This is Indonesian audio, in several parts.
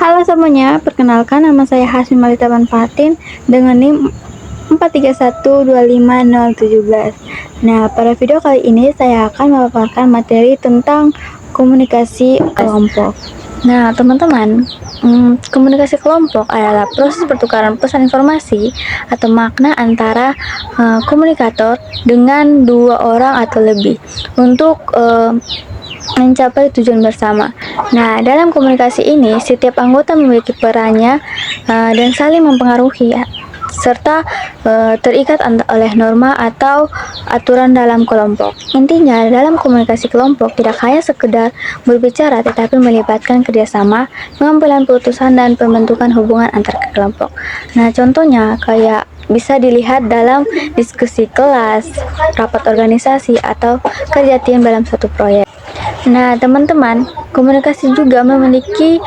Halo semuanya, perkenalkan nama saya Hasmi Malita Manfaatin dengan NIM 431250017. Nah, pada video kali ini saya akan memaparkan materi tentang komunikasi kelompok. Nah, teman-teman, komunikasi kelompok adalah proses pertukaran pesan informasi atau makna antara komunikator dengan dua orang atau lebih untuk mencapai tujuan bersama. Nah, dalam komunikasi ini, setiap anggota memiliki perannya dan saling mempengaruhi serta terikat oleh norma atau aturan dalam kelompok. Intinya, dalam komunikasi kelompok tidak hanya sekedar berbicara, tetapi melibatkan kerjasama, pengambilan keputusan, dan pembentukan hubungan antar kelompok. Nah, contohnya kayak bisa dilihat dalam diskusi kelas, rapat organisasi, atau kerja tim dalam suatu proyek. Nah, teman-teman, komunikasi juga memiliki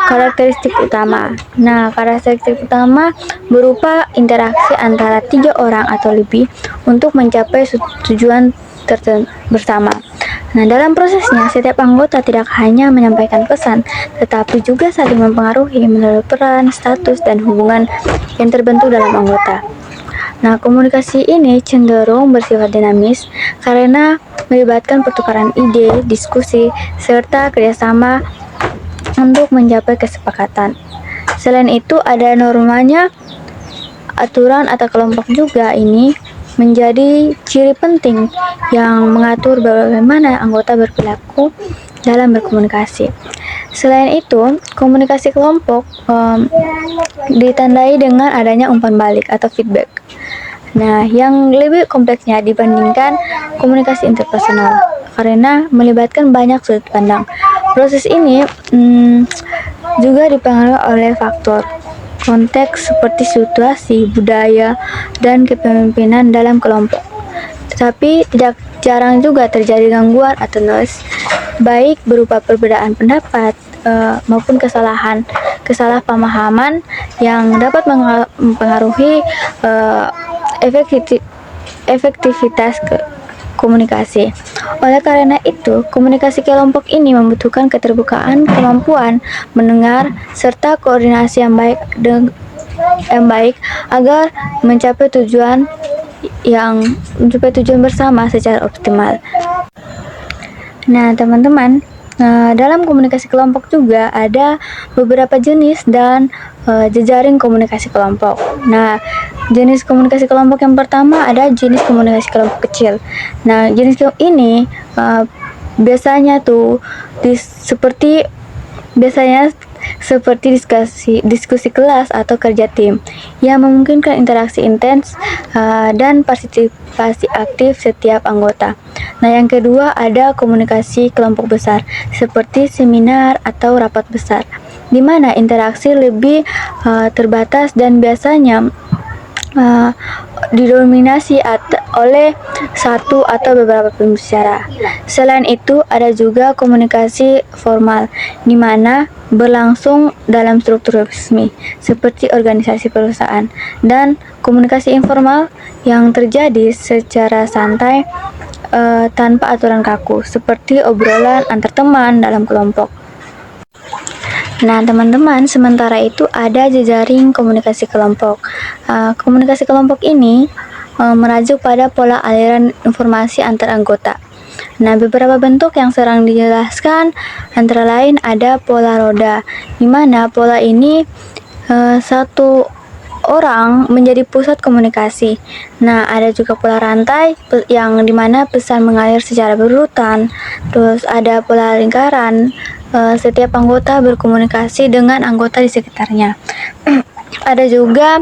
karakteristik utama. Nah, karakteristik utama berupa interaksi antara 3 orang atau lebih untuk mencapai tujuan bersama. Nah, dalam prosesnya, setiap anggota tidak hanya menyampaikan pesan, tetapi juga saling mempengaruhi melalui peran, status, dan hubungan yang terbentuk dalam anggota. Nah, komunikasi ini cenderung bersifat dinamis karena melibatkan pertukaran ide, diskusi, serta kerjasama untuk mencapai kesepakatan. Selain itu, ada normanya, aturan atau kelompok juga ini menjadi ciri penting yang mengatur bagaimana anggota berperilaku dalam berkomunikasi. Selain itu, komunikasi kelompok ditandai dengan adanya umpan balik atau feedback. Nah, yang lebih kompleksnya dibandingkan komunikasi interpersonal karena melibatkan banyak sudut pandang. Proses ini juga dipengaruhi oleh faktor konteks seperti situasi, budaya, dan kepemimpinan dalam kelompok. Tetapi tidak jarang juga terjadi gangguan atau noise, baik berupa perbedaan pendapat maupun kesalahpahaman yang dapat mempengaruhi efektivitas komunikasi. Oleh karena itu, komunikasi kelompok ini membutuhkan keterbukaan, kemampuan mendengar, serta koordinasi yang baik agar mencapai tujuan bersama secara optimal. Nah, teman-teman, dalam komunikasi kelompok juga ada beberapa jenis dan jejaring komunikasi kelompok. Nah, jenis komunikasi kelompok yang pertama ada jenis komunikasi kelompok kecil. Nah, jenis ini biasanya seperti diskusi kelas atau kerja tim yang memungkinkan interaksi intens dan partisipasi aktif setiap anggota. Nah, yang kedua ada komunikasi kelompok besar seperti seminar atau rapat besar, di mana interaksi lebih terbatas dan biasanya didominasi oleh satu atau beberapa pembicara. Selain itu, ada juga komunikasi formal, di mana berlangsung dalam struktur resmi, seperti organisasi perusahaan, dan komunikasi informal yang terjadi secara santai tanpa aturan kaku, seperti obrolan antar teman dalam kelompok. Nah, teman-teman, sementara itu ada jejaring komunikasi kelompok. Komunikasi kelompok ini merujuk pada pola aliran informasi antar anggota. Nah, beberapa bentuk yang sering dijelaskan antara lain ada pola roda, di mana pola ini satu orang menjadi pusat komunikasi. Nah, ada juga pola rantai yang dimana pesan mengalir secara berurutan. Terus ada pola lingkaran, setiap anggota berkomunikasi dengan anggota di sekitarnya. Ada juga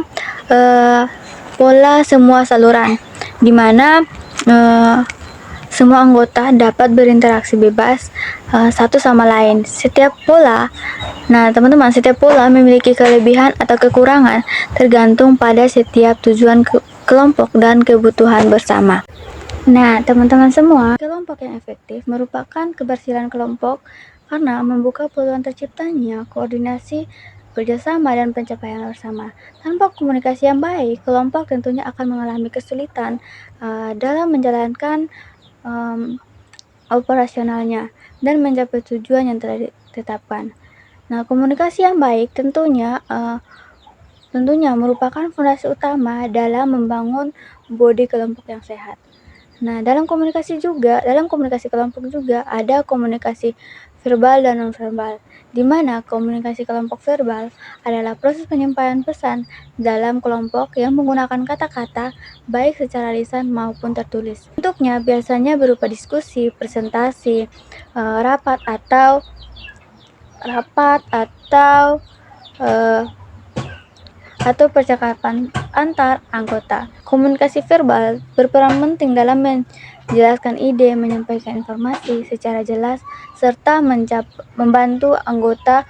pola semua saluran, di mana semua anggota dapat berinteraksi bebas satu sama lain. Setiap pola memiliki kelebihan atau kekurangan tergantung pada setiap tujuan kelompok dan kebutuhan bersama. Nah, teman-teman semua, kelompok yang efektif merupakan keberhasilan kelompok karena membuka peluang terciptanya koordinasi, kerjasama, dan pencapaian bersama. Tanpa komunikasi yang baik, kelompok tentunya akan mengalami kesulitan dalam menjalankan operasionalnya dan mencapai tujuan yang telah ditetapkan. Nah, komunikasi yang baik tentunya merupakan fondasi utama dalam membangun bodi kelompok yang sehat. Nah, dalam komunikasi kelompok juga ada komunikasi verbal dan nonverbal, di mana komunikasi kelompok verbal adalah proses penyampaian pesan dalam kelompok yang menggunakan kata-kata baik secara lisan maupun tertulis. Bentuknya biasanya berupa diskusi, presentasi, rapat atau percakapan antar anggota. Komunikasi verbal berperan penting dalam menjelaskan ide, menyampaikan informasi secara jelas, serta membantu anggota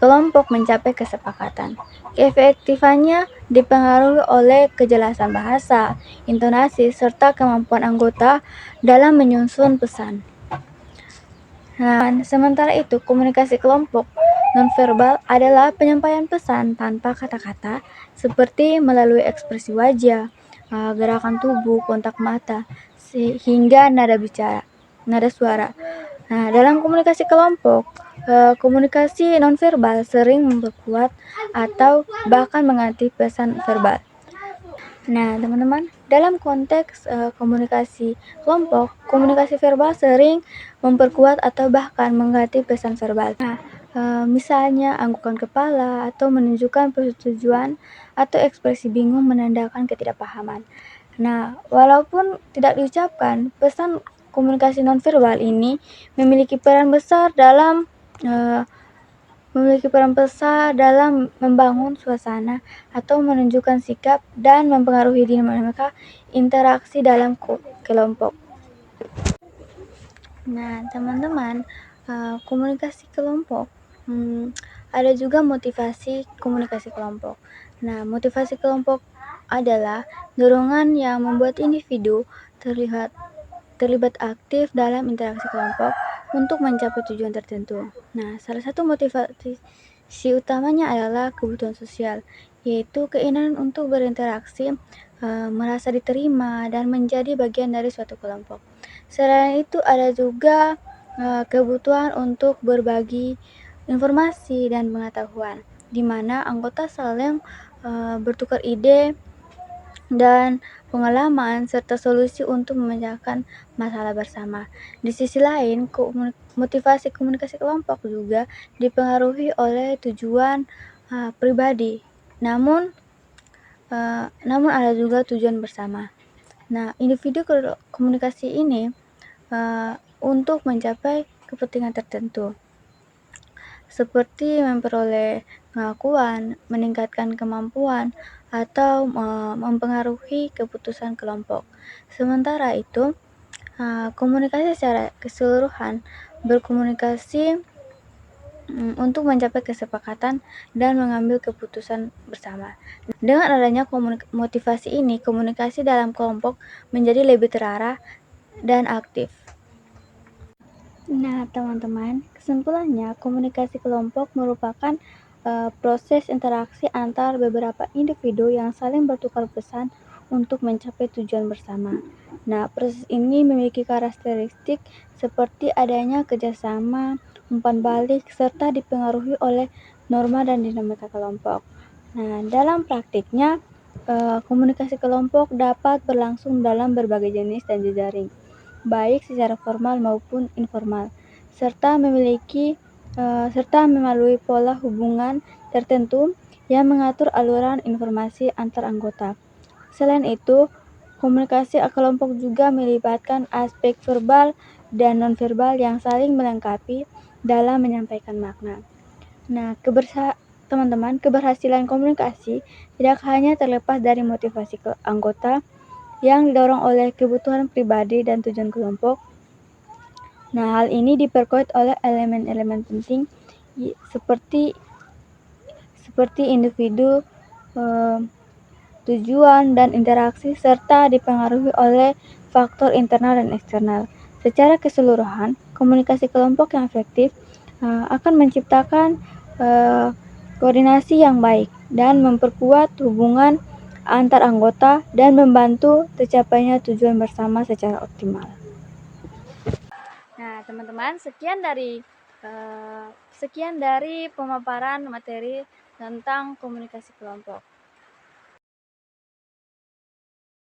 kelompok mencapai kesepakatan. Keefektifannya dipengaruhi oleh kejelasan bahasa, intonasi, serta kemampuan anggota dalam menyusun pesan. Nah, sementara itu, komunikasi kelompok nonverbal adalah penyampaian pesan tanpa kata-kata seperti melalui ekspresi wajah, gerakan tubuh, kontak mata, hingga nada suara. Nah, dalam komunikasi kelompok, komunikasi nonverbal sering memperkuat atau bahkan mengganti pesan verbal. Nah, teman-teman, dalam konteks komunikasi kelompok, komunikasi verbal sering memperkuat atau bahkan mengganti pesan verbal. Nah, misalnya anggukan kepala atau menunjukkan persetujuan atau ekspresi bingung menandakan ketidakpahaman. Nah, walaupun tidak diucapkan, pesan komunikasi nonverbal ini memiliki peran besar dalam membangun suasana atau menunjukkan sikap dan mempengaruhi dinamika interaksi dalam kelompok. Nah, teman-teman, komunikasi kelompok ada juga motivasi komunikasi kelompok. Nah, motivasi kelompok adalah dorongan yang membuat individu terlibat aktif dalam interaksi kelompok untuk mencapai tujuan tertentu. Nah, salah satu motivasi utamanya adalah kebutuhan sosial, yaitu keinginan untuk berinteraksi, merasa diterima, dan menjadi bagian dari suatu kelompok. Selain itu, ada juga kebutuhan untuk berbagi informasi dan pengetahuan, di mana anggota saling bertukar ide dan pengalaman serta solusi untuk memecahkan masalah bersama. Di sisi lain, motivasi komunikasi kelompok juga dipengaruhi oleh tujuan pribadi. Namun ada juga tujuan bersama. Nah, individu komunikasi ini untuk mencapai kepentingan tertentu, seperti memperoleh pengakuan, meningkatkan kemampuan, atau mempengaruhi keputusan kelompok. Sementara itu, komunikasi secara keseluruhan berkomunikasi untuk mencapai kesepakatan dan mengambil keputusan bersama. Dengan adanya motivasi ini, komunikasi dalam kelompok menjadi lebih terarah dan aktif. Nah, teman-teman, kesimpulannya, komunikasi kelompok merupakan proses interaksi antar beberapa individu yang saling bertukar pesan untuk mencapai tujuan bersama. Nah, proses ini memiliki karakteristik seperti adanya kerjasama, umpan balik, serta dipengaruhi oleh norma dan dinamika kelompok. Nah, dalam praktiknya, komunikasi kelompok dapat berlangsung dalam berbagai jenis dan jejaring, baik secara formal maupun informal, serta melalui pola hubungan tertentu yang mengatur aluran informasi antar anggota. Selain itu, komunikasi kelompok juga melibatkan aspek verbal dan nonverbal yang saling melengkapi dalam menyampaikan makna. Nah, teman-teman, keberhasilan komunikasi tidak hanya terlepas dari motivasi anggota yang didorong oleh kebutuhan pribadi dan tujuan kelompok. Nah, hal ini diperkuat oleh elemen-elemen penting seperti individu, tujuan, dan interaksi, serta dipengaruhi oleh faktor internal dan eksternal. Secara keseluruhan, komunikasi kelompok yang efektif akan menciptakan koordinasi yang baik dan memperkuat hubungan antar anggota dan membantu tercapainya tujuan bersama secara optimal. Nah, teman-teman, sekian dari Sekian dari pemaparan materi tentang komunikasi kelompok.